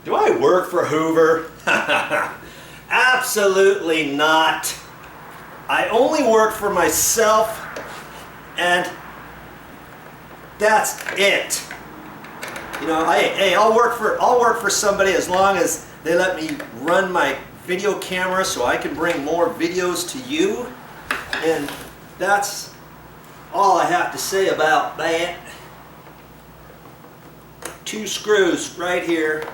Do I work for Hoover? Absolutely not. I only work for myself, and that's it. You know, I'll work for somebody as long as they let me run my video camera so I can bring more videos to you. And that's all I have to say about that. 2 screws right here.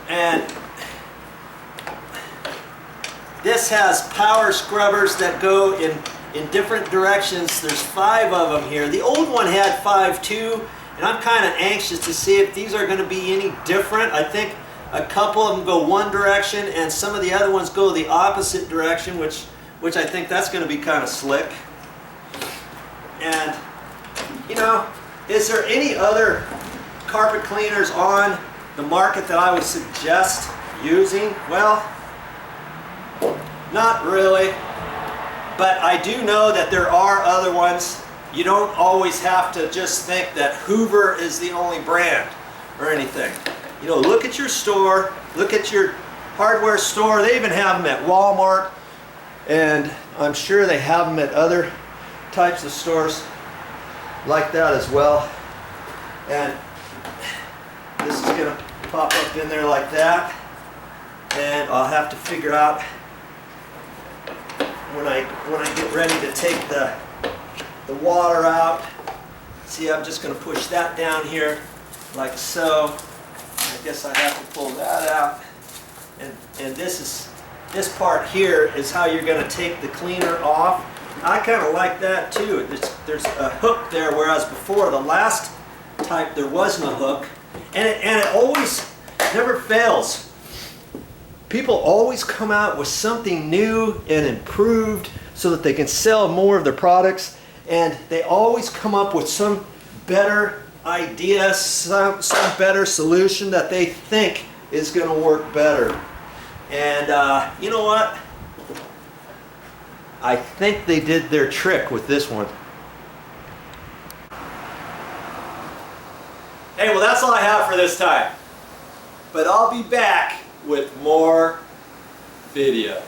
And this has power scrubbers that go in different directions. There's 5 of them here. The old one had 5 too, and I'm kind of anxious to see if these are going to be any different. I think a couple of them go one direction and some of the other ones go the opposite direction, which I think that's going to be kind of slick. And, you know, is there any other carpet cleaners on the market that I would suggest using? Well, not really. But I do know that there are other ones. You don't always have to just think that Hoover is the only brand or anything. You know, look at your store, look at your hardware store. They even have them at Walmart, and I'm sure they have them at other types of stores like that as well. And this is going to pop up in there like that, and I'll have to figure out when I get ready to take the water out. See, I'm just going to push that down here like so. I guess I have to pull that out, and this part here is how you're going to take the cleaner off. I kind of like that too. There's a hook there, whereas before, the last type, there wasn't a hook, and it always never fails. People always come out with something new and improved so that they can sell more of their products, and they always come up with some better idea, some better solution that they think is going to work better. And you know what? I think they did their trick with this one. Hey, well, that's all I have for this time. But I'll be back with more videos.